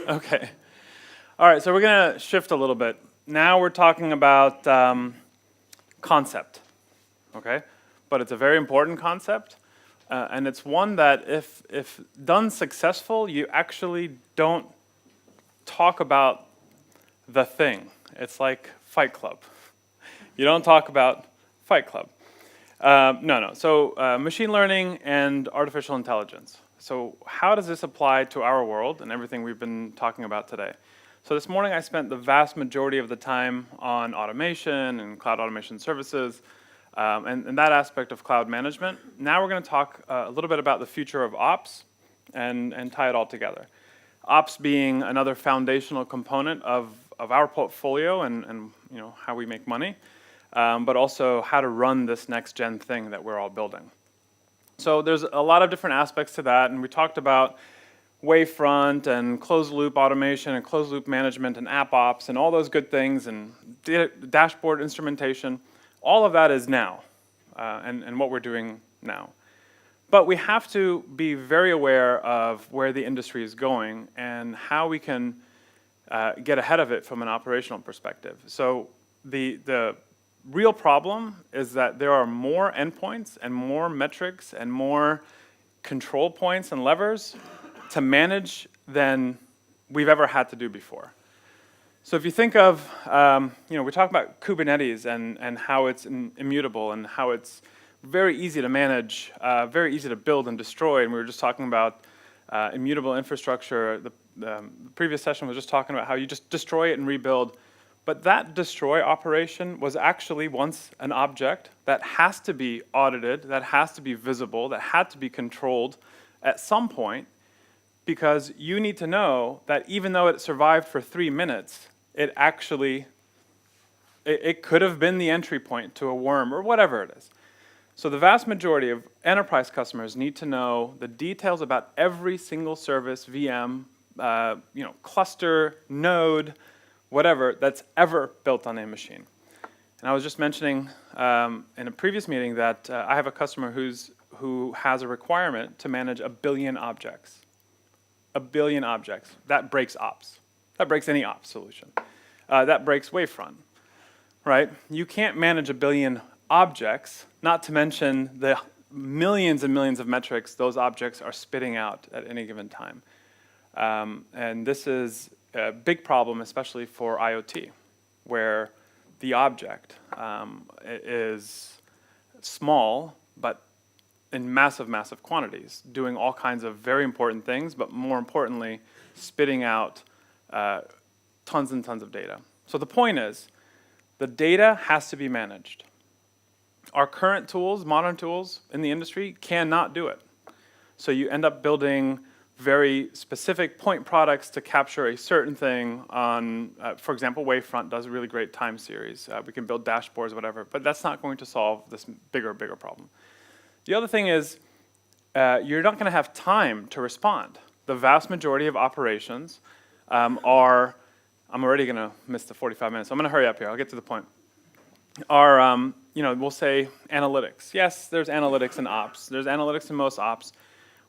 Okay. All right, so we're going to shift a little bit. Now we're talking about concept, okay? But it's a very important concept, and it's one that if done successful, you actually don't talk about the thing. It's like Fight Club. You don't talk about Fight Club. No. So machine learning and artificial intelligence. So how does this apply to our world and everything we've been talking about today? So this morning I spent the vast majority of the time on automation and cloud automation services and that aspect of cloud management. Now we're going to talk a little bit about the future of ops and tie it all together. Ops being another foundational component of our portfolio and you know how we make money, but also how to run this next gen thing that we're all building. So there's a lot of different aspects to that, and we talked about wavefront and closed loop automation and closed loop management and app ops and all those good things and dashboard instrumentation. All of that is now and what we're doing now. But we have to be very aware of where the industry is going and how we can get ahead of it from an operational perspective. So the real problem is that there are more endpoints and more metrics and more control points and levers to manage than we've ever had to do before. So if you think of, you know, we talk about Kubernetes and how it's immutable and how it's very easy to manage, very easy to build and destroy, and we were just talking about immutable infrastructure. The previous session was just talking about how you just destroy it and rebuild. But that destroy operation was actually once an object that has to be audited, that has to be visible, that had to be controlled at some point, because you need to know that even though it survived for 3 minutes, it actually, it could have been the entry point to a worm or whatever it is. So the vast majority of enterprise customers need to know the details about every single service, VM, you know, cluster, node, whatever, that's ever built on a machine. And I was just mentioning in a previous meeting that I have a customer who has a requirement to manage 1 billion objects. 1 billion objects. That breaks ops. That breaks any ops solution. That breaks wavefront, right? You can't manage 1 billion objects, not to mention the millions and millions of metrics those objects are spitting out at any given time. And this is a big problem, especially for IoT, where the object is small, but in massive, massive quantities, doing all kinds of very important things, but more importantly, spitting out tons and tons of data. So the point is, the data has to be managed. Our current tools, modern tools in the industry, cannot do it. So you end up building very specific point products to capture a certain thing on, for example, Wavefront does a really great time series. We can build dashboards, whatever, but that's not going to solve this bigger problem. The other thing is, you're not going to have time to respond. The vast majority of operations are, I'm already going to miss the 45 minutes, so I'm going to hurry up here, I'll get to the point, are, you know, we'll say analytics. Yes, there's analytics in ops. There's analytics in most ops.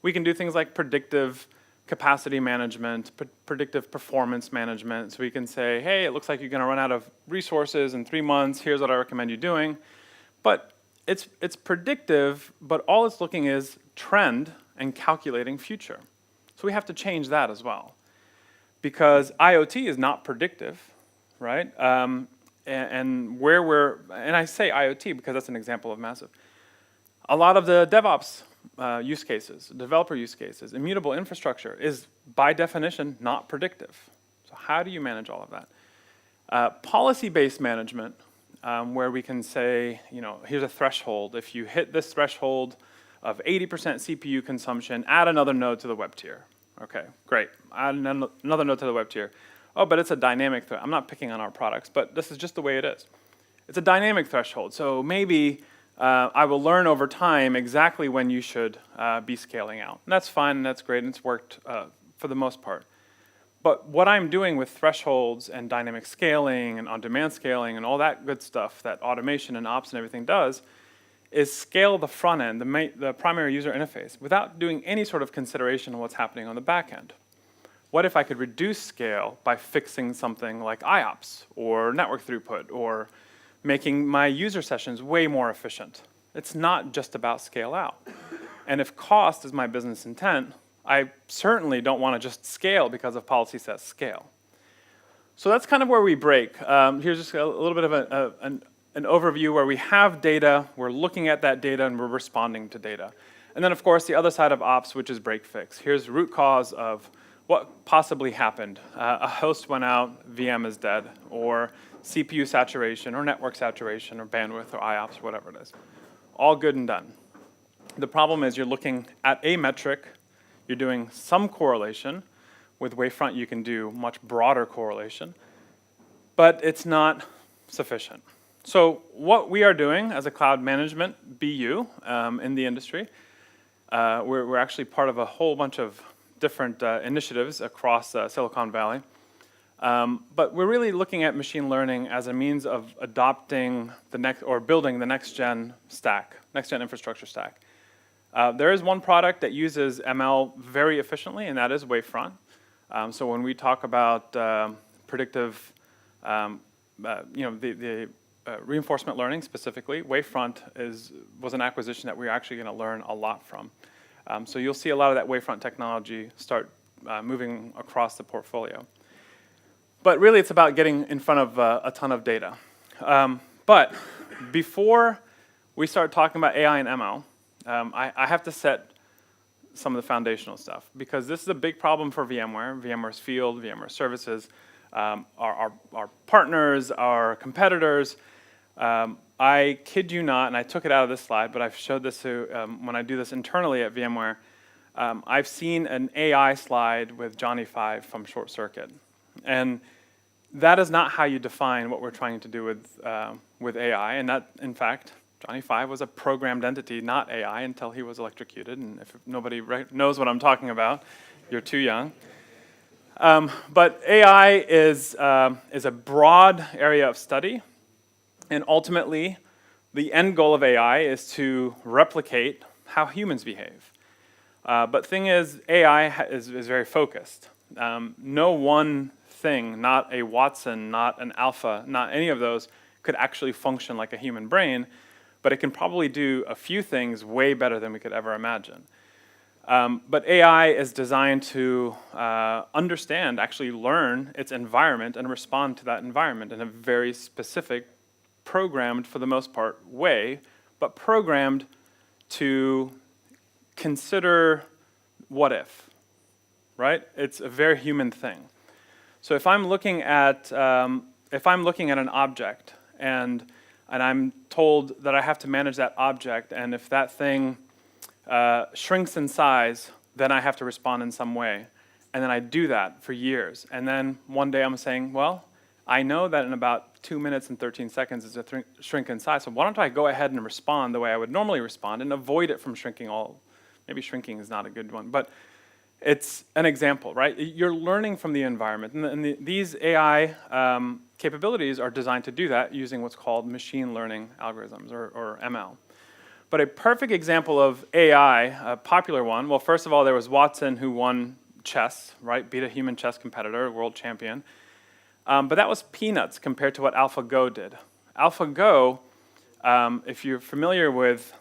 We can do things like predictive capacity management, predictive performance management. So we can say, hey, it looks like you're going to run out of resources in 3 months. Here's what I recommend you doing. But it's predictive, but all it's looking is trend and calculating future. So we have to change that as well. Because IoT is not predictive, right? And I say IoT because that's an example of massive. A lot of the DevOps use cases, developer use cases, immutable infrastructure is by definition not predictive. So how do you manage all of that? Policy-based management, where we can say, you know, here's a threshold. If you hit this threshold of 80% CPU consumption, add another node to the web tier. Okay, great. Add another node to the web tier. Oh, but it's a dynamic threat. I'm not picking on our products, but this is just the way it is. It's a dynamic threshold. So maybe I will learn over time exactly when you should be scaling out. And that's fine, and that's great, and it's worked for the most part. But what I'm doing with thresholds and dynamic scaling and on-demand scaling and all that good stuff that automation and ops and everything does is scale the front end, the primary user interface, without doing any sort of consideration of what's happening on the back end. what if I could reduce scale by fixing something like IOPS or network throughput or making my user sessions way more efficient? It's not just about scale out. And if cost is my business intent, I certainly don't want to just scale because of policy says scale. So that's kind of where we break. Here's just a little bit of an overview where we have data, we're looking at that data, and we're responding to data. And then, of course, the other side of ops, which is break fix. Here's root cause of what possibly happened. A host went out, VM is dead, or CPU saturation, or network saturation, or bandwidth, or IOPS, whatever it is. All good and done. The problem is you're looking at a metric, you're doing some correlation. With Wavefront, you can do much broader correlation, but it's not sufficient. So what we are doing as a cloud management BU in the industry, we're actually part of a whole bunch of different initiatives across Silicon Valley. But we're really looking at machine learning as a means of adopting the next, or building the next gen stack, next gen infrastructure stack. There is one product that uses ML very efficiently, and that is Wavefront. So when we talk about predictive, the reinforcement learning specifically, Wavefront was an acquisition that we're actually going to learn a lot from. So you'll see a lot of that Wavefront technology start moving across the portfolio. But really, it's about getting in front of a ton of data. But before we start talking about AI and ML, I have to set some of the foundational stuff, because this is a big problem for VMware, VMware's field, VMware services, our partners, our competitors. I kid you not, and I took it out of this slide, but I've showed this to, when I do this internally at VMware, I've seen an AI slide with Johnny 5 from Short Circuit. And that is not how you define what we're trying to do with AI, and that, in fact, Johnny 5 was a programmed entity, not AI, until he was electrocuted. And if nobody knows what I'm talking about, you're too young. But AI is a broad area of study. And ultimately, the end goal of AI is to replicate how humans behave. But thing is, AI is very focused. No one thing, not a Watson, not an Alpha, not any of those, could actually function like a human brain. But it can probably do a few things way better than we could ever imagine. But AI is designed to understand, actually learn its environment and respond to that environment in a very specific, programmed for the most part way, but programmed to consider what if, right? It's a very human thing. So if I'm looking at an object and I'm told that I have to manage that object, and if that thing shrinks in size, then I have to respond in some way. And then I do that for years. And then one day I'm saying, well, I know that in about 2 minutes and 13 seconds it's a shrink in size, so why don't I go ahead and respond the way I would normally respond and avoid it from shrinking all. Maybe shrinking is not a good one, but it's an example, right? You're learning from the environment. And these AI capabilities are designed to do that using what's called machine learning algorithms, or ML. But a perfect example of AI, a popular one, well, first of all, there was Watson, who won chess, right? Beat a human chess competitor, world champion. But that was peanuts compared to what AlphaGo did. AlphaGo, if you're familiar with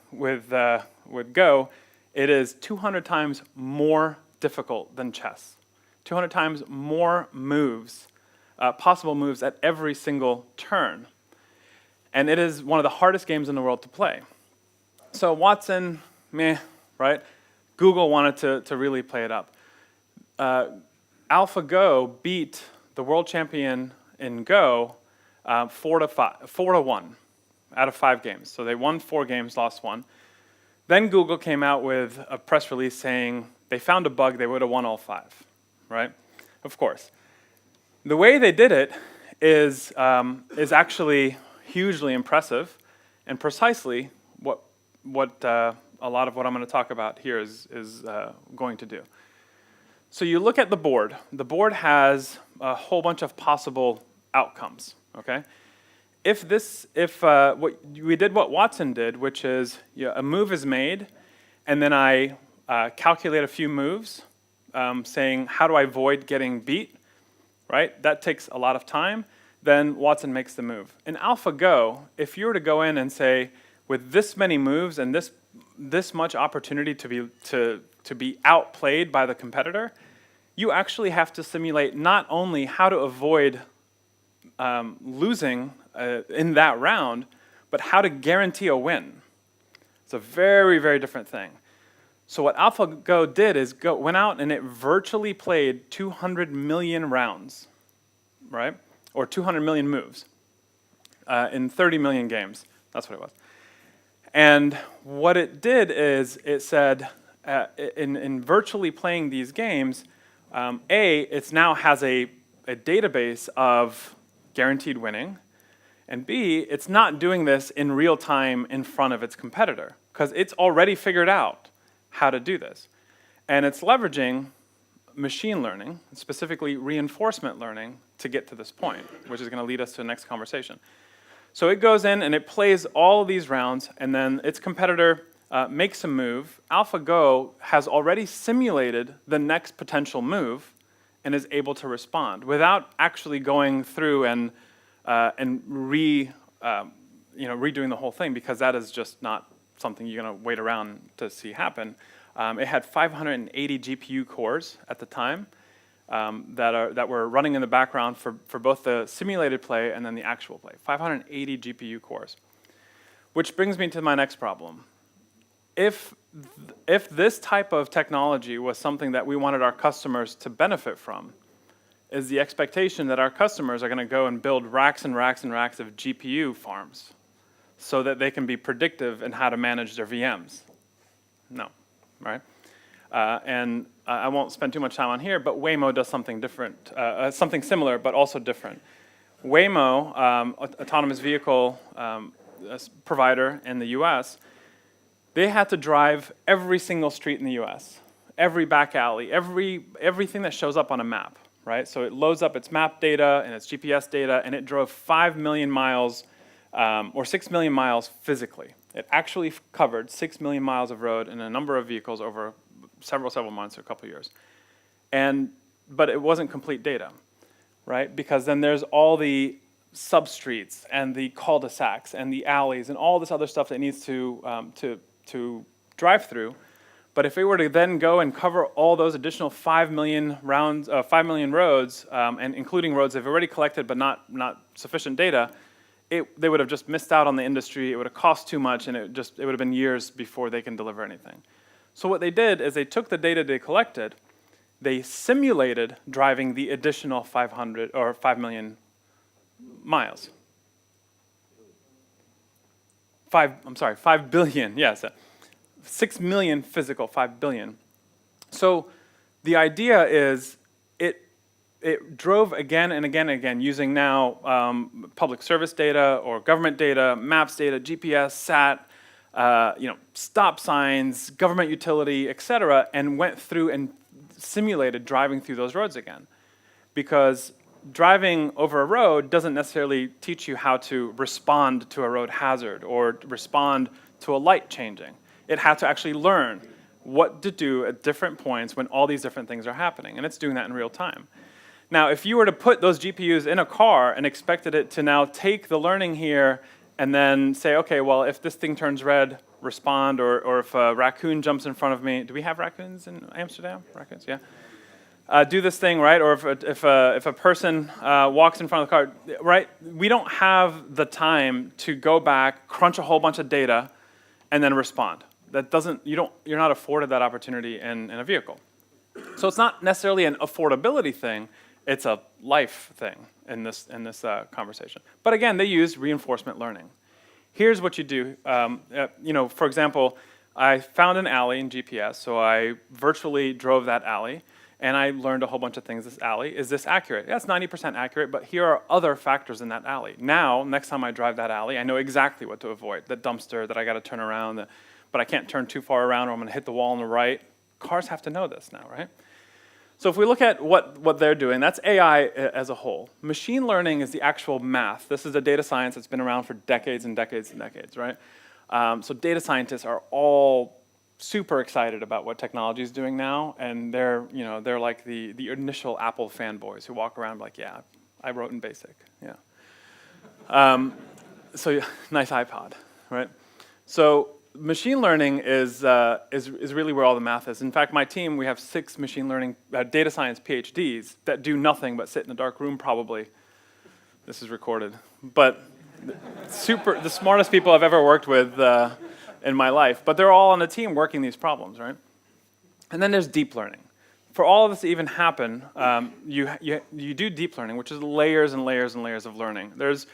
Go, it is 200 times more difficult than chess. 200 times more moves, possible moves at every single turn. And it is one of the hardest games in the world to play. So Watson, meh, right? Google wanted to really play it up. AlphaGo beat the world champion in Go 4-1 out of 5 games. So they won 4 games, lost 1. Then Google came out with a press release saying they found a bug, they would have won all 5, right? Of course. The way they did it is actually hugely impressive, and precisely what a lot of what I'm going to talk about here is going to do. So you look at the board. The board has a whole bunch of possible outcomes, okay? If we did what Watson did, which is a move is made, and then I calculate a few moves, saying, how do I avoid getting beat, right? That takes a lot of time. Then Watson makes the move. In AlphaGo, if you were to go in and say, with this many moves and this much opportunity to be outplayed by the competitor, you actually have to simulate not only how to avoid losing in that round, but how to guarantee a win. It's a very, very different thing. So what AlphaGo did is went out and it virtually played 200 million rounds, right? Or 200 million moves in 30 million games. That's what it was. And what it did is it said, in virtually playing these games, it now has a database of guaranteed winning, and B, it's not doing this in real time in front of its competitor, because it's already figured out how to do this. And it's leveraging machine learning, specifically reinforcement learning, to get to this point, which is going to lead us to the next conversation. So it goes in and it plays all of these rounds, and then its competitor makes a move. AlphaGo has already simulated the next potential move and is able to respond without actually going through and redoing the whole thing, because that is just not something you're going to wait around to see happen. It had 580 GPU cores at the time that were running in the background for both the simulated play and then the actual play. 580 GPU cores. Which brings me to my next problem. If this type of technology was something that we wanted our customers to benefit from, is the expectation that our customers are going to go and build racks and racks and racks of GPU farms so that they can be predictive in how to manage their VMs? No, right? And I won't spend too much time on here, but Waymo does something different, something similar, but also different. Waymo, autonomous vehicle provider in the US, they had to drive every single street in the US, every back alley, everything that shows up on a map, right? So it loads up its map data and its GPS data, and it drove 5 million miles or 6 million miles physically. It actually covered 6 million miles of road in a number of vehicles over several months or a couple years. But it wasn't complete data, right? Because then there's all the substreets and the cul-de-sacs and the alleys and all this other stuff that needs to drive through. But if it were to then go and cover all those additional 5 million roads, and including roads they've already collected but not sufficient data, they would have just missed out on the industry. It would have cost too much, and it would have been years before they can deliver anything. So what they did is they took the data they collected, they simulated driving the additional 5 million miles. 5 billion, yes. 6 million physical, 5 billion. So the idea is it drove again and again and again using now public service data or government data, maps data, GPS, SAT, stop signs, government utility, et cetera, and went through and simulated driving through those roads again. Because driving over a road doesn't necessarily teach you how to respond to a road hazard or respond to a light changing. It had to actually learn what to do at different points when all these different things are happening, and it's doing that in real time. Now, if you were to put those GPUs in a car and expected it to now take the learning here and then say, okay, well, if this thing turns red, respond, or if a raccoon jumps in front of me. Do we have raccoons in Amsterdam? Raccoons, yeah. Do this thing, right? Or if a person walks in front of the car, right? We don't have the time to go back, crunch a whole bunch of data, and then respond. You're not afforded that opportunity in a vehicle. So it's not necessarily an affordability thing. It's a life thing in this conversation. But again, they use reinforcement learning. Here's what you do. For example, I found an alley in GPS, so I virtually drove that alley, and I learned a whole bunch of things. This alley, is this accurate? Yeah, it's 90% accurate, but here are other factors in that alley. Now, next time I drive that alley, I know exactly what to avoid. The dumpster that I got to turn around, but I can't turn too far around or I'm going to hit the wall on the right. Cars have to know this now, right? So if we look at what they're doing, that's AI as a whole. Machine learning is the actual math. This is a data science that's been around for decades and decades and decades, right? So data scientists are all super excited about what technology is doing now, and they're like the initial Apple fanboys who walk around like, yeah, I wrote in BASIC, yeah. So nice iPod, right? So machine learning is really where all the math is. In fact, my team, we have 6 machine learning data science PhDs that do nothing but sit in a dark room probably. This is recorded, but the smartest people I've ever worked with in my life. But they're all on a team working these problems, right? And then there's deep learning. For all of this to even happen, you do deep learning, which is layers and layers and layers of learning. There's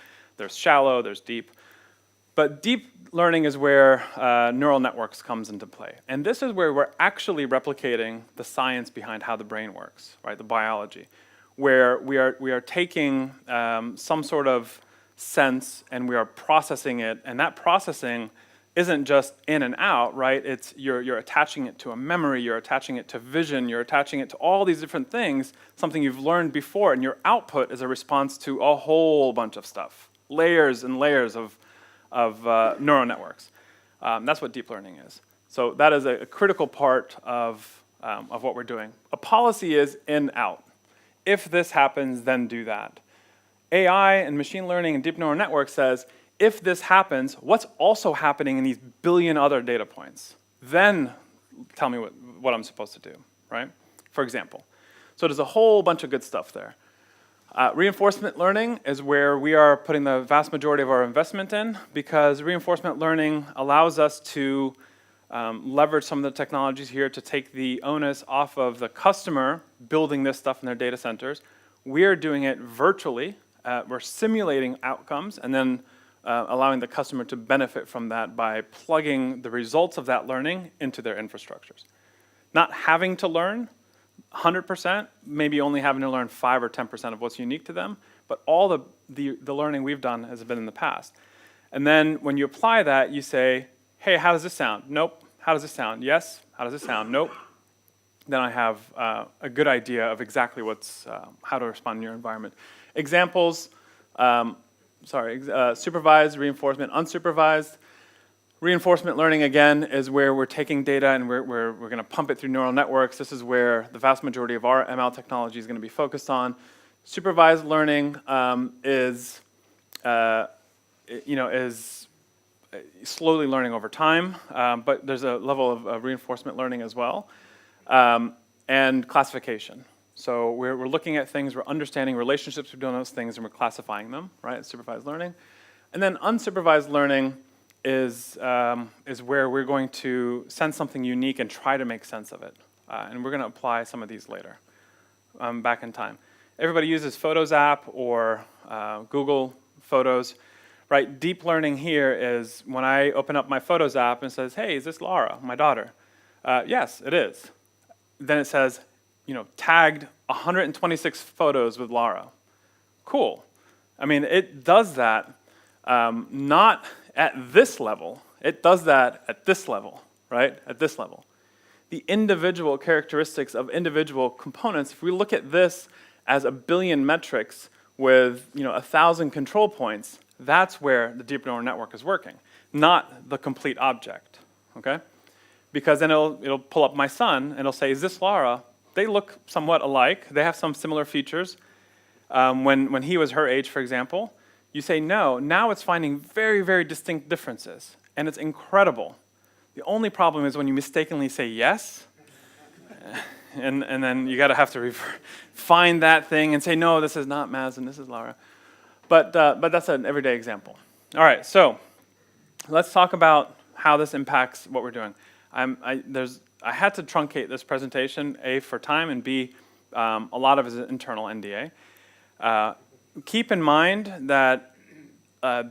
shallow, there's deep. But deep learning is where neural networks comes into play. And this is where we're actually replicating the science behind how the brain works, right? The biology, where we are taking some sort of sense and we are processing it, and that processing isn't just in and out, right? It's you're attaching it to a memory, you're attaching it to vision, you're attaching it to all these different things, something you've learned before, and your output is a response to a whole bunch of stuff, layers and layers of neural networks. That's what deep learning is. So that is a critical part of what we're doing. A policy is in, out. If this happens, then do that. AI and machine learning and deep neural network says, if this happens, what's also happening in these billion other data points? Then tell me what I'm supposed to do, right? For example. So there's a whole bunch of good stuff there. Reinforcement learning is where we are putting the vast majority of our investment in, because reinforcement learning allows us to leverage some of the technologies here to take the onus off of the customer building this stuff in their data centers. We're doing it virtually. We're simulating outcomes and then allowing the customer to benefit from that by plugging the results of that learning into their infrastructures. Not having to learn 100%, maybe only having to learn 5 or 10% of what's unique to them, but all the learning we've done has been in the past. And then when you apply that, you say, hey, how does this sound? Nope. How does this sound? Yes. How does this sound? Nope. Then I have a good idea of exactly how to respond in your environment. Examples, supervised, reinforcement, unsupervised. Reinforcement learning, again, is where we're taking data and we're going to pump it through neural networks. This is where the vast majority of our ML technology is going to be focused on. Supervised learning is slowly learning over time, but there's a level of reinforcement learning as well. And classification. So we're looking at things, we're understanding relationships between those things, and we're classifying them, right? Supervised learning. And then unsupervised learning is where we're going to send something unique and try to make sense of it. And we're going to apply some of these later, back in time. Everybody uses Photos app or Google Photos, right? Deep learning here is when I open up my Photos app and it says, hey, is this Laura, my daughter? Yes, it is. Then it says, tagged 126 photos with Laura. Cool. I mean, it does that not at this level. It does that at this level, right? At this level. The individual characteristics of individual components, if we look at this as a billion metrics with 1,000 control points, that's where the deep neural network is working, not the complete object, okay? Because then it'll pull up my son and it'll say, is this Laura? They look somewhat alike. They have some similar features. When he was her age, for example, you say no. Now it's finding very, very distinct differences, and it's incredible. The only problem is when you mistakenly say yes, and then you have to find that thing and say, no, this is not Maz and this is Laura. But that's an everyday example. All right, so let's talk about how this impacts what we're doing. I had to truncate this presentation, A, for time, and B, a lot of it is internal NDA. Keep in mind that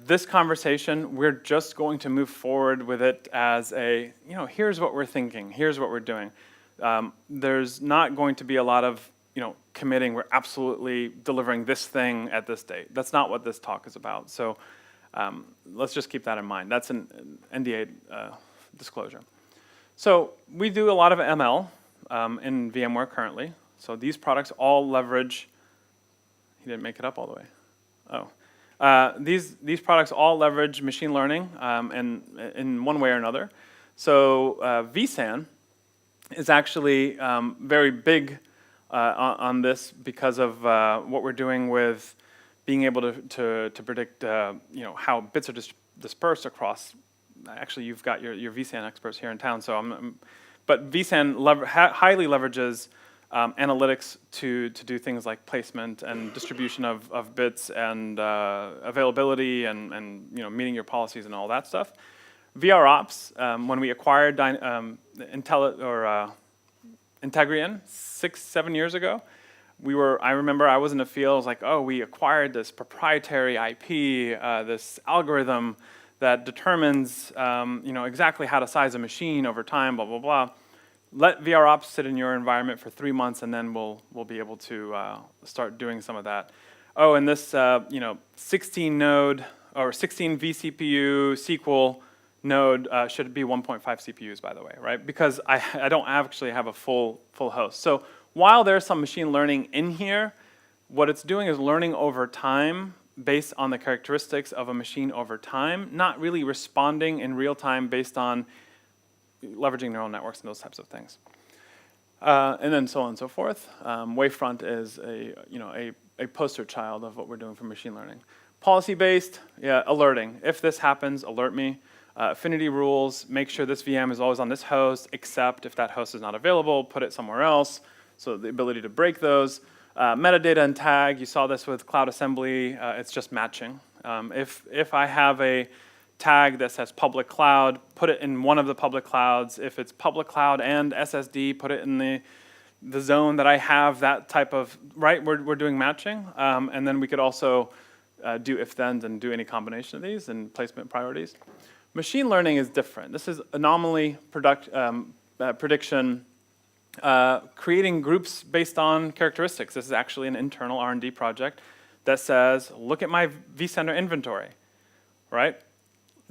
this conversation, we're just going to move forward with it as here's what we're thinking, here's what we're doing. There's not going to be a lot of, committing, we're absolutely delivering this thing at this date. That's not what this talk is about. So let's just keep that in mind. That's an NDA disclosure. So we do a lot of ML in VMware currently. So these products all leverage, he didn't make it up all the way. Oh. These products all leverage machine learning in one way or another. So vSAN is actually very big on this because of what we're doing with being able to predict how bits are dispersed across. Actually, you've got your vSAN experts here in town, so but vSAN highly leverages analytics to do things like placement and distribution of bits and availability and meeting your policies and all that stuff. VROps, when we acquired Integrion 6-7 years ago, I remember I was in the field, I was like, oh, we acquired this proprietary IP, this algorithm that determines exactly how to size a machine over time, blah, blah, blah. Let VROps sit in your environment for 3 months, and then we'll be able to start doing some of that. Oh, and this 16 node or 16 vCPU SQL node should be 1.5 CPUs, by the way, right? Because I don't actually have a full host. So while there's some machine learning in here, what it's doing is learning over time based on the characteristics of a machine over time, not really responding in real time based on leveraging neural networks and those types of things. And then so on and so forth. Wavefront is a poster child of what we're doing for machine learning. Policy-based, yeah, alerting. If this happens, alert me. Affinity rules, make sure this VM is always on this host, except if that host is not available, put it somewhere else. So the ability to break those. Metadata and tag, you saw this with Cloud Assembly, it's just matching. If I have a tag that says public cloud, put it in one of the public clouds. If it's public cloud and SSD, put it in the zone that I have that type of, right? We're doing matching. And then we could also do if-thens and do any combination of these and placement priorities. Machine learning is different. This is anomaly prediction, creating groups based on characteristics. This is actually an internal R&D project that says, look at my vCenter inventory, right?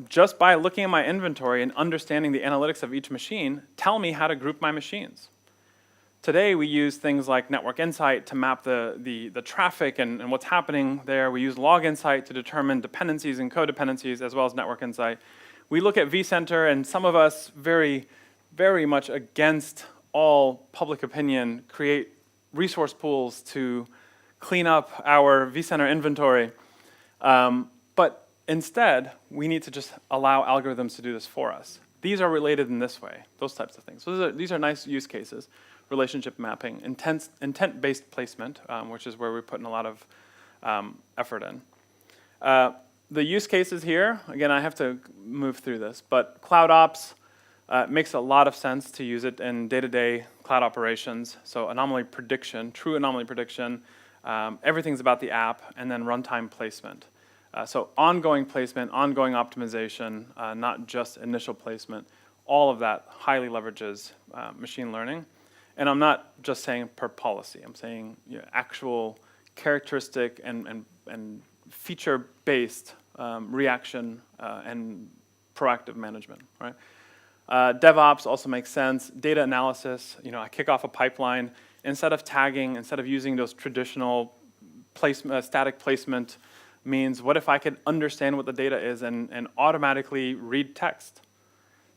Just by looking at my inventory and understanding the analytics of each machine, tell me how to group my machines. Today, we use things like Network Insight to map the traffic and what's happening there. We use Log Insight to determine dependencies and codependencies, as well as Network Insight. We look at vCenter, and some of us very, very much against all public opinion, create resource pools to clean up our vCenter inventory. But instead, we need to just allow algorithms to do this for us. These are related in this way, those types of things. So these are nice use cases. Relationship mapping, intent-based placement, which is where we're putting a lot of effort in. The use cases here, again, I have to move through this, but cloud ops makes a lot of sense to use it in day-to-day cloud operations. So anomaly prediction, true anomaly prediction, everything's about the app, and then runtime placement. So ongoing placement, ongoing optimization, not just initial placement, all of that highly leverages machine learning. And I'm not just saying per policy, I'm saying actual characteristic and feature-based reaction and proactive management, right? DevOps also makes sense. Data analysis, I kick off a pipeline. Instead of tagging, instead of using those traditional static placement means, what if I could understand what the data is and automatically read text?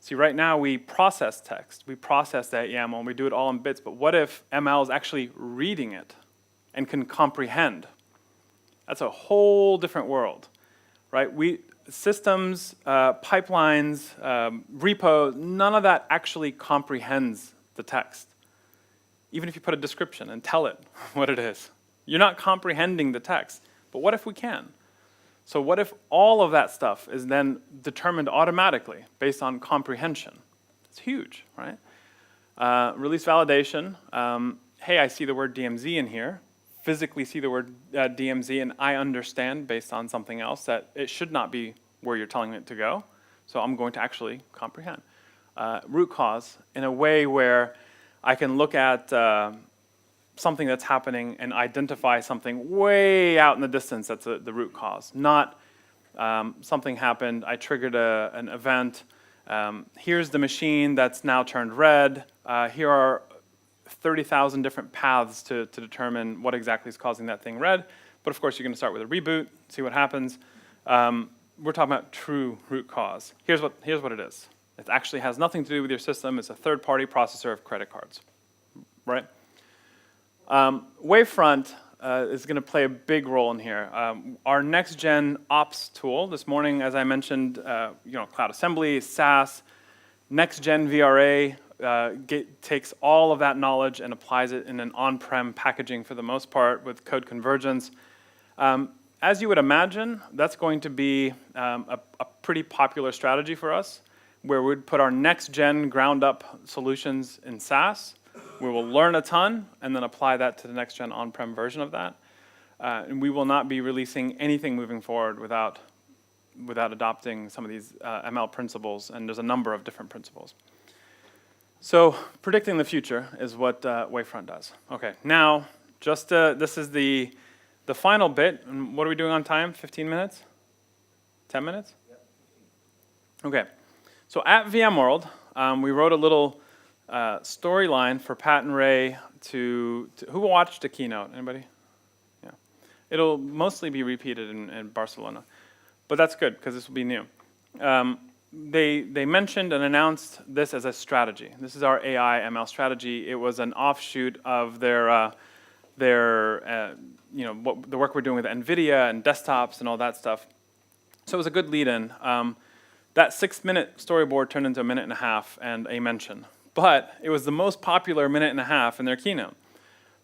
See, right now we process text. We process that YAML and we do it all in bits, but what if ML is actually reading it and can comprehend? That's a whole different world, right? Systems, pipelines, repos, none of that actually comprehends the text. Even if you put a description and tell it what it is. You're not comprehending the text, but what if we can? So what if all of that stuff is then determined automatically based on comprehension? It's huge, right? Release validation. Hey, I see the word DMZ in here. Physically see the word DMZ, and I understand based on something else that it should not be where you're telling it to go. So I'm going to actually comprehend. Root cause in a way where I can look at something that's happening and identify something way out in the distance that's the root cause. Not something happened, I triggered an event, here's the machine that's now turned red, here are 30,000 different paths to determine what exactly is causing that thing red. But of course you're going to start with a reboot, see what happens. We're talking about true root cause. Here's what it is. It actually has nothing to do with your system. It's a third-party processor of credit cards, right? Wavefront is going to play a big role in here. Our next-gen ops tool, this morning, as I mentioned, Cloud Assembly, SaaS, next-gen VRA takes all of that knowledge and applies it in an on-prem packaging for the most part with code convergence. As you would imagine, that's going to be a pretty popular strategy for us, where we'd put our next-gen ground-up solutions in SaaS. We will learn a ton and then apply that to the next-gen on-prem version of that. And we will not be releasing anything moving forward without adopting some of these ML principles, and there's a number of different principles. So predicting the future is what Wavefront does. Okay, now this is the final bit. And what are we doing on time? 15 minutes? 10 minutes? Okay. So at VMworld, we wrote a little storyline for Pat and Ray to who watched the keynote? Anybody? Yeah. It'll mostly be repeated in Barcelona. But that's good, because this will be new. They mentioned and announced this as a strategy. This is our AI ML strategy. It was an offshoot of the work we're doing with NVIDIA and desktops and all that stuff. So it was a good lead-in. That 6-minute storyboard turned into a minute and a half and a mention. But it was the most popular minute and a half in their keynote.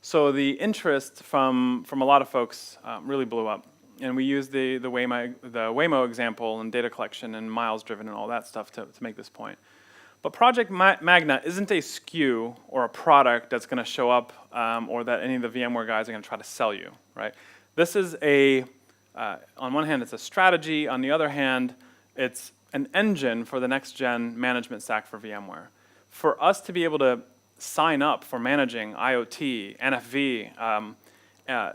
So the interest from a lot of folks really blew up. And we used the waymo example and data collection and miles driven and all that stuff to make this point. But Project Magna isn't a SKU or a product that's going to show up or that any of the VMware guys are going to try to sell you, right? This is on one hand, it's a strategy. On the other hand, it's an engine for the next-gen management stack for VMware. For us to be able to sign up for managing IoT, NFV,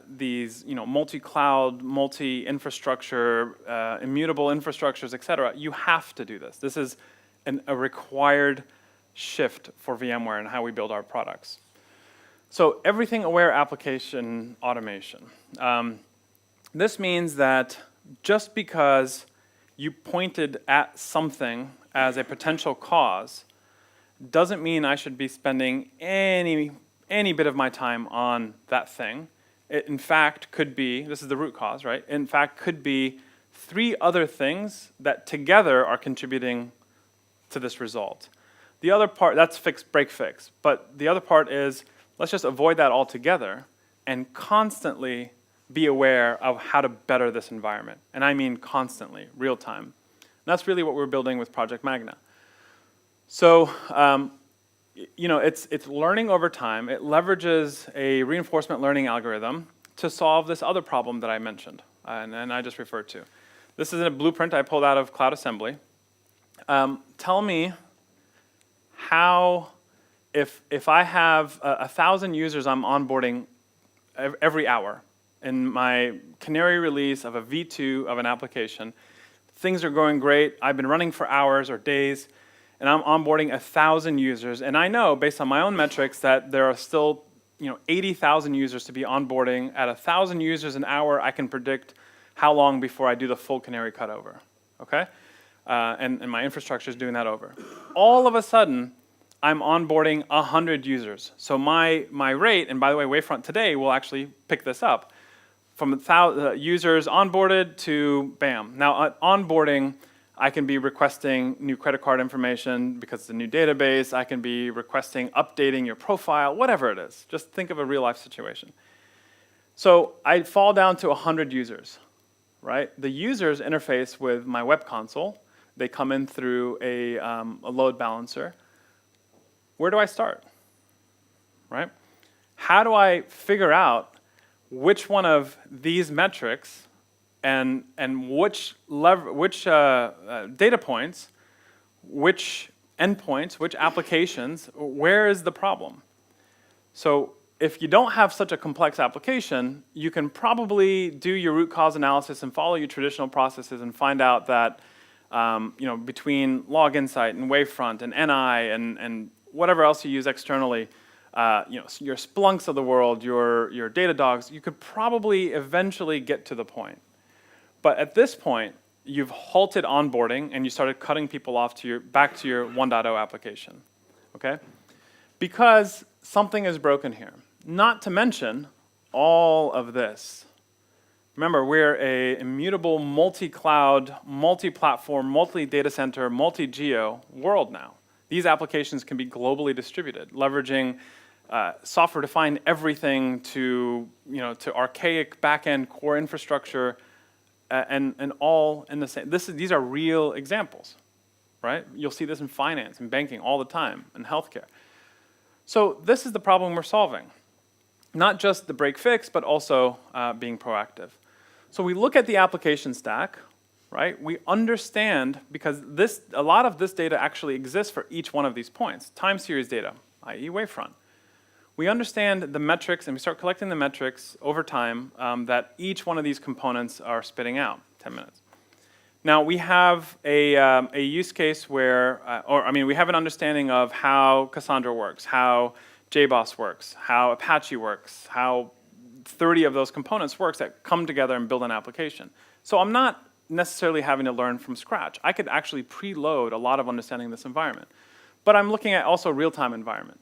these multi-cloud, multi-infrastructure, immutable infrastructures, et cetera, you have to do this. This is a required shift for VMware and how we build our products. So everything-aware application automation. This means that just because you pointed at something as a potential cause doesn't mean I should be spending any bit of my time on that thing. It, in fact, could be, this is the root cause, right? In fact, could be 3 other things that together are contributing to this result. The other part, that's break fix. But the other part is, let's just avoid that altogether and constantly be aware of how to better this environment. And I mean constantly, real time. And that's really what we're building with Project Magna. So, it's learning over time. It leverages a reinforcement learning algorithm to solve this other problem that I mentioned and I just referred to. This is a blueprint I pulled out of Cloud Assembly. Tell me how, if I have 1,000 users I'm onboarding every hour in my canary release of a V2 of an application, things are going great, I've been running for hours or days, and I'm onboarding 1,000 users, and I know, based on my own metrics, that there are still 80,000 users to be onboarding. At 1,000 users an hour, I can predict how long before I do the full canary cutover, okay? And my infrastructure is doing that over. All of a sudden, I'm onboarding 100 users. So my rate, and by the way, Wavefront today will actually pick this up, from 1,000 users onboarded to bam. Now, onboarding, I can be requesting new credit card information because it's a new database. I can be requesting updating your profile, whatever it is. Just think of a real-life situation. So I fall down to 100 users, right? The users interface with my web console. They come in through a load balancer. Where do I start, right? How do I figure out which one of these metrics and which data points, which endpoints, which applications, where is the problem? So if you don't have such a complex application, you can probably do your root cause analysis and follow your traditional processes and find out that between Log Insight and Wavefront and NI and whatever else you use externally, your Splunks of the world, your Datadogs, you could probably eventually get to the point. But at this point, you've halted onboarding and you started cutting people off to back to your 1.0 application, okay? Because something is broken here. Not to mention all of this. Remember, we're a immutable multi-cloud, multi-platform, multi-data center, multi-geo world now. These applications can be globally distributed, leveraging software-defined everything to archaic back-end core infrastructure, and all in the same. These are real examples, right? You'll see this in finance and banking all the time, and healthcare. So this is the problem we're solving. Not just the break fix, but also being proactive. So we look at the application stack, right? We understand, because a lot of this data actually exists for each one of these points. Time series data, i.e. wavefront. We understand the metrics, and we start collecting the metrics over time that each one of these components are spitting out. 10 minutes. Now we have a use case where, we have an understanding of how Cassandra works, how JBoss works, how Apache works, how 30 of those components works that come together and build an application. So I'm not necessarily having to learn from scratch. I could actually preload a lot of understanding this environment. But I'm looking at also real-time environment.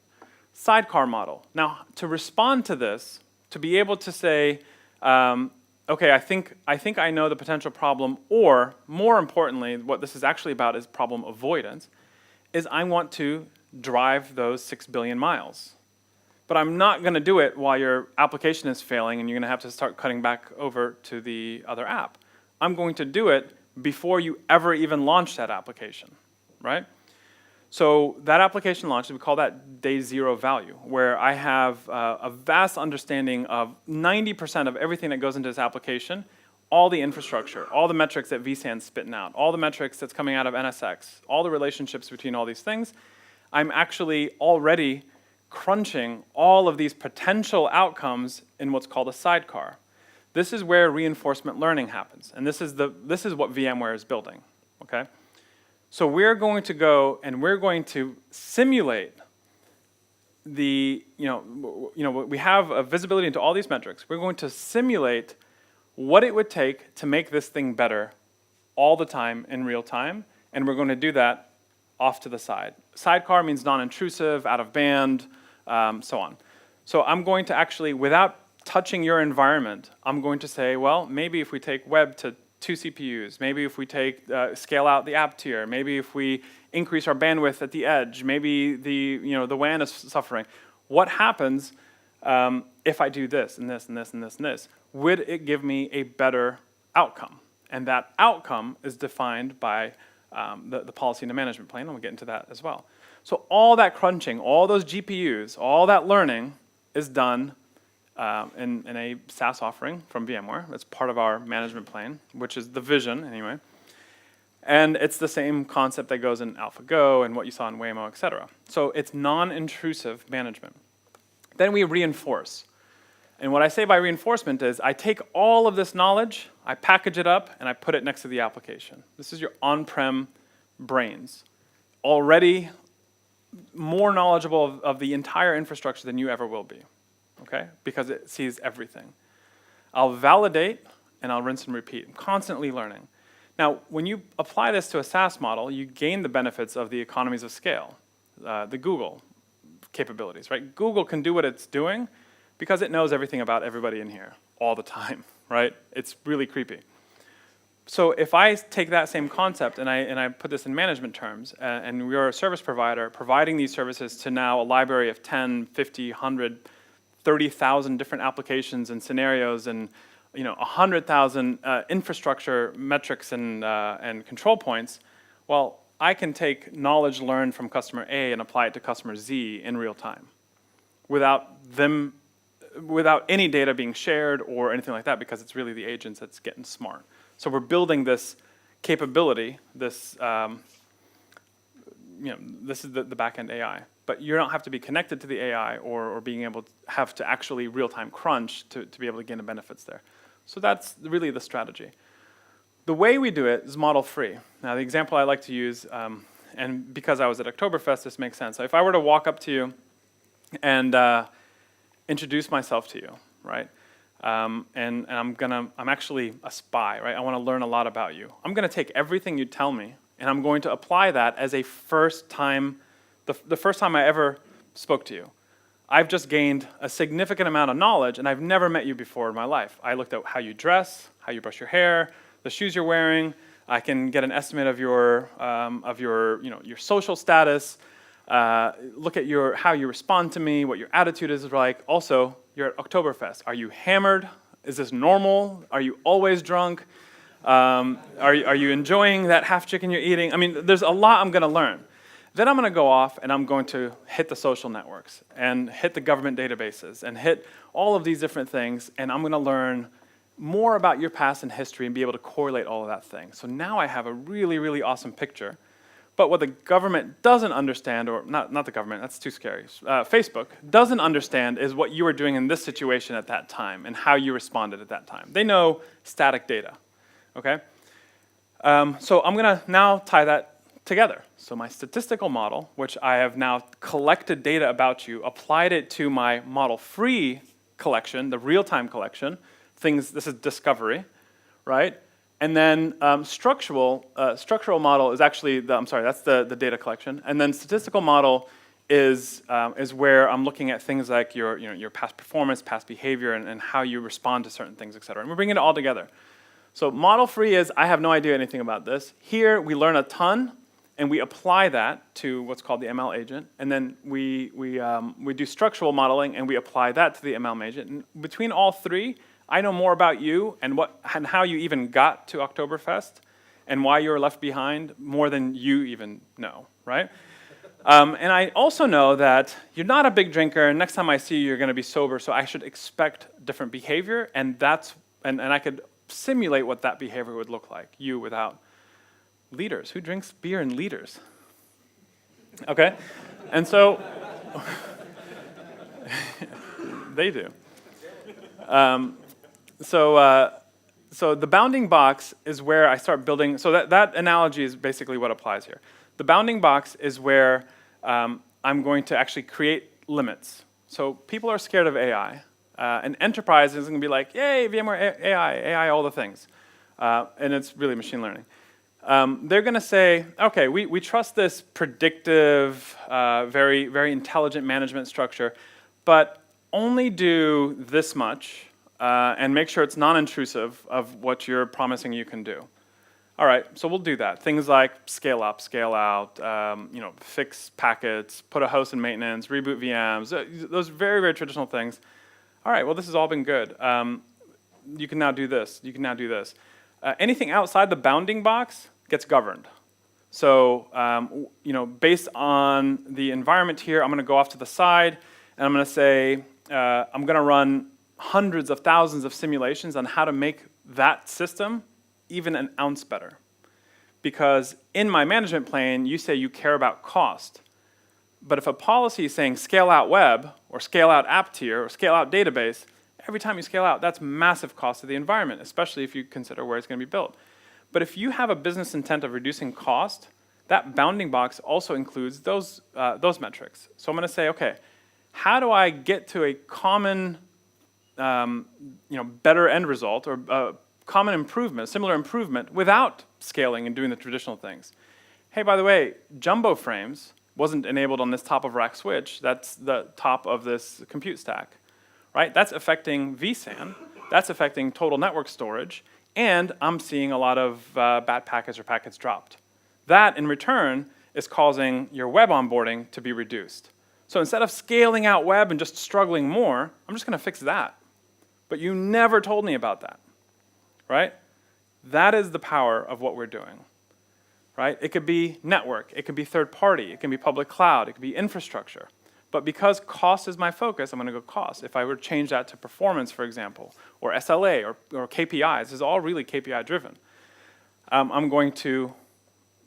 Sidecar model. Now, to respond to this, to be able to say, okay, I think I know the potential problem, or more importantly, what this is actually about is problem avoidance, is I want to drive those 6 billion miles. But I'm not going to do it while your application is failing and you're going to have to start cutting back over to the other app. I'm going to do it before you ever even launch that application, right? So that application launches, we call that day zero value, where I have a vast understanding of 90% of everything that goes into this application, all the infrastructure, all the metrics that vSAN's spitting out, all the metrics that's coming out of NSX, all the relationships between all these things. I'm actually already crunching all of these potential outcomes in what's called a sidecar. This is where reinforcement learning happens, and this is what VMware is building, okay? So we're going to go and we're going to simulate we have a visibility into all these metrics. We're going to simulate what it would take to make this thing better all the time in real time, and we're going to do that off to the side. Sidecar means non-intrusive, out of band, so on. So I'm going to actually, without touching your environment, I'm going to say, well, maybe if we take web to 2 CPUs, maybe if we scale out the app tier, maybe if we increase our bandwidth at the edge, maybe the WAN is suffering. What happens if I do this and this and this and this and this? Would it give me a better outcome? And that outcome is defined by the policy and the management plane, and we'll get into that as well. So all that crunching, all those GPUs, all that learning is done in a SaaS offering from VMware. That's part of our management plane, which is the vision anyway. And it's the same concept that goes in AlphaGo and what you saw in waymo, et cetera. So it's non-intrusive management. Then we reinforce. And what I say by reinforcement is I take all of this knowledge, I package it up, and I put it next to the application. This is your on-prem brains. Already more knowledgeable of the entire infrastructure than you ever will be. Okay? Because it sees everything. I'll validate and I'll rinse and repeat. I'm constantly learning. Now, when you apply this to a SaaS model, you gain the benefits of the economies of scale, the Google capabilities, right? Google can do what it's doing because it knows everything about everybody in here all the time, right? It's really creepy. So if I take that same concept and I put this in management terms, and we're a service provider providing these services to now a library of 10, 50, 100, 30,000 different applications and scenarios, and 100,000 infrastructure metrics and control points, well, I can take knowledge learned from customer A and apply it to customer Z in real time, without any data being shared or anything like that, because it's really the agents that's getting smart. So we're building this capability, this is the back-end AI. But you don't have to be connected to the AI or being able to have to actually real-time crunch to be able to gain the benefits there. So that's really the strategy. The way we do it is model free. Now the example I like to use, and because I was at Oktoberfest, this makes sense. So if I were to walk up to you and introduce myself to you, right? and I'm actually a spy, right? I want to learn a lot about you. I'm going to take everything you tell me, and I'm going to apply that as a first time, the first time I ever spoke to you. I've just gained a significant amount of knowledge, and I've never met you before in my life. I looked at how you dress, how you brush your hair, the shoes you're wearing. I can get an estimate of your social status. Look at how you respond to me, what your attitude is like. Also, you're at Oktoberfest. Are you hammered? Is this normal? Are you always drunk? Are you enjoying that half chicken you're eating? I mean, there's a lot I'm going to learn. Then I'm going to go off and I'm going to hit the social networks and hit the government databases and hit all of these different things, and I'm going to learn more about your past and history and be able to correlate all of that thing. So now I have a really, really awesome picture. But what the government doesn't understand, or not the government, that's too scary, Facebook doesn't understand is what you were doing in this situation at that time and how you responded at that time. They know static data, okay? So I'm going to now tie that together. So my statistical model, which I have now collected data about you, applied it to my model-free collection, the real-time collection, this is discovery, right? And then structural model is actually, that's the data collection. And then statistical model is where I'm looking at things like your past performance, past behavior, and how you respond to certain things, et cetera. And we're bringing it all together. So model free is, I have no idea anything about this. Here, we learn a ton, and we apply that to what's called the ML agent. And then we do structural modeling, and we apply that to the ML agent. And between all three, I know more about you and how you even got to Oktoberfest and why you were left behind more than you even know, right? And I also know that you're not a big drinker, and next time I see you, you're going to be sober, so I should expect different behavior, and I could simulate what that behavior would look like, you without liters. Who drinks beer in liters? Okay, and so they do. So the bounding box is where I start building. So that analogy is basically what applies here. The bounding box is where I'm going to actually create limits. So people are scared of AI. And enterprise is going to be like, yay, VMware AI, all the things. And it's really machine learning. They're going to say, okay, we trust this predictive, very, very intelligent management structure, but only do this much and make sure it's non-intrusive of what you're promising you can do. All right, so we'll do that. Things like scale up, scale out, fix packets, put a host in maintenance, reboot VMs, those very, very traditional things. All right, well, this has all been good. You can now do this. You can now do this. Anything outside the bounding box gets governed. So, based on the environment here, I'm going to go off to the side, and I'm going to say, I'm going to run hundreds of thousands of simulations on how to make that system even an ounce better. Because in my management plane, you say you care about cost. But if a policy is saying scale out web, or scale out app tier, or scale out database, every time you scale out, that's massive cost to the environment, especially if you consider where it's going to be built. But if you have a business intent of reducing cost, that bounding box also includes those metrics. So I'm going to say, okay, how do I get to a common better end result, or common improvement, similar improvement, without scaling and doing the traditional things? Hey, by the way, jumbo frames wasn't enabled on this top of rack switch. That's the top of this compute stack, right? That's affecting vSAN. That's affecting total network storage. And I'm seeing a lot of bad packets or packets dropped. That, in return, is causing your web onboarding to be reduced. So instead of scaling out web and just struggling more, I'm just going to fix that. But you never told me about that, right? That is the power of what we're doing, right? It could be network, it could be third party, it can be public cloud, it could be infrastructure. But because cost is my focus, I'm going to go cost. If I were to change that to performance, for example, or SLA, or KPIs, this is all really KPI driven. I'm going to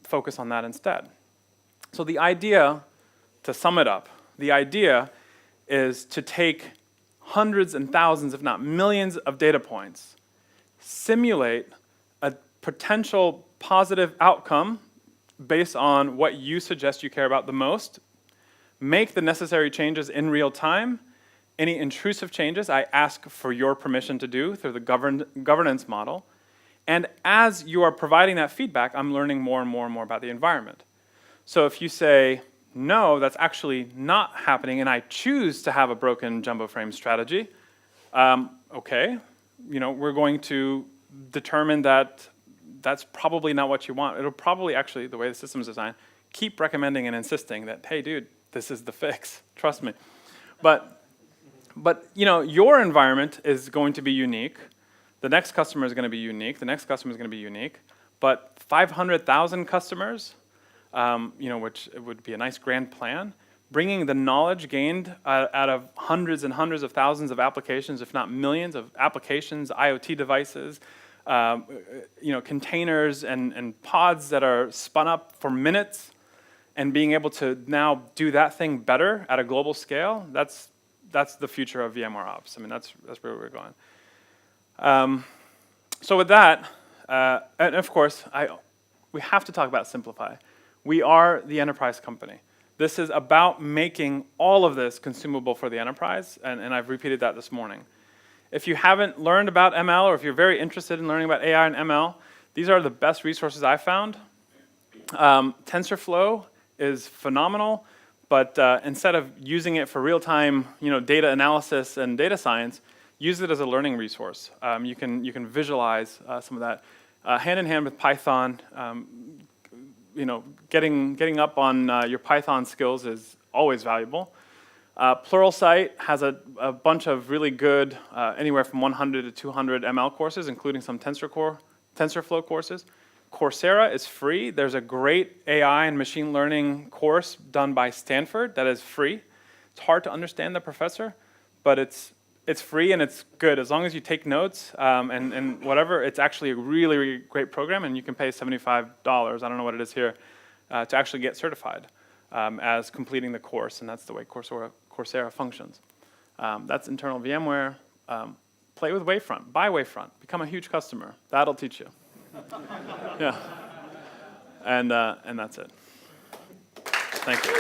focus on that instead. So the idea, to sum it up, the idea is to take hundreds and thousands, if not millions of data points, simulate a potential positive outcome based on what you suggest you care about the most, make the necessary changes in real time, Any intrusive changes, I ask for your permission to do through the governance model. And as you are providing that feedback, I'm learning more and more and more about the environment. So if you say, no, that's actually not happening, and I choose to have a broken jumbo frame strategy, okay, we're going to determine that that's probably not what you want. It'll probably actually, the way the system is designed, keep recommending and insisting that, hey, dude, this is the fix, trust me. But your environment is going to be unique. The next customer is going to be unique. The next customer is going to be unique. But 500,000 customers, which would be a nice grand plan, bringing the knowledge gained out of hundreds and hundreds of thousands of applications, if not millions of applications, IoT devices, containers and pods that are spun up for minutes, and being able to now do that thing better at a global scale, that's the future of VMware Ops. I mean, that's where we're going. So with that, and of course, we have to talk about Simplify. We are the enterprise company. This is about making all of this consumable for the enterprise, and I've repeated that this morning. If you haven't learned about ML, or if you're very interested in learning about AI and ML, these are the best resources I've found. TensorFlow is phenomenal, but instead of using it for real-time, data analysis and data science, use it as a learning resource. You can visualize some of that hand in hand with Python. Getting up on your Python skills is always valuable. Pluralsight has a bunch of really good, anywhere from 100 to 200 ML courses, including some TensorFlow courses. Coursera is free. There's a great AI and machine learning course done by Stanford that is free. It's hard to understand the professor, but it's free and it's good. As long as you take notes and whatever, it's actually a really, really great program, and you can pay $75, I don't know what it is here, to actually get certified as completing the course, and that's the way Coursera functions. That's internal VMware. Play with Wavefront, buy Wavefront, become a huge customer. That'll teach you. Yeah, and that's it. Thank you.